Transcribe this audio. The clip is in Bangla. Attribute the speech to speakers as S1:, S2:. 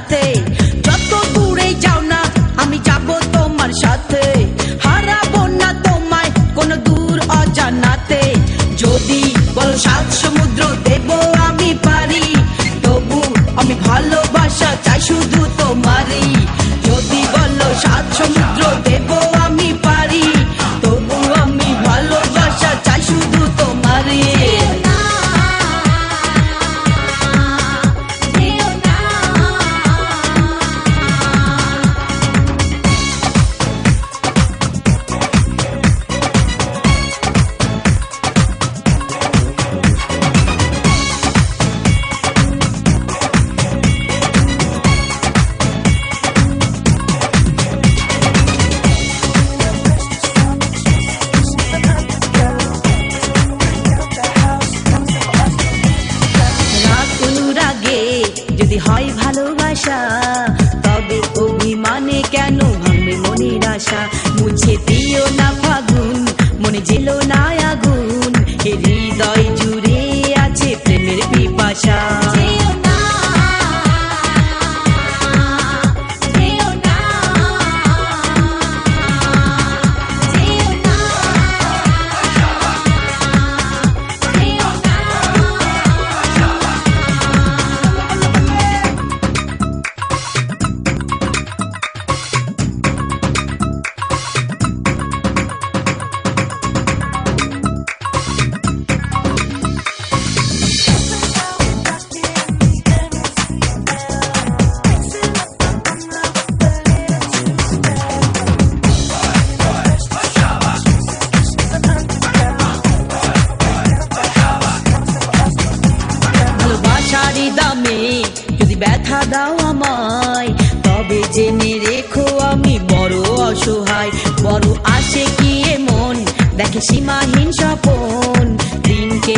S1: জানাতে। যত দূরে যাও না আমি যাব তোমার সাথে, হারাবো না তোমায় কোনো দূর অজানাতে। যদি বলো সাত সমুদ্র দেব আমি পারি, তবু আমি ভালোবাসা চাই শুধু তোমারই। যদি বলো সাত সমুদ্র দেব আমি পারি, তবু আমি ভালোবাসা চাই শুধু তোমারই। যদি হয় ভালোবাসা তবে অভিমানে কেন ভাঙবে মনের আশা। মুছে দিও না ফাগুন, মনে জেলো না আগুন, এ হৃদয় জুড়ে আছে প্রেমের পিপাসা। দামে যদি ব্যথা দাও আমায়, তবে জেনে রেখো আমি বড় অসহায়। বড় আসে কি মন দেখে সীমাহীন স্বপন, দিনকে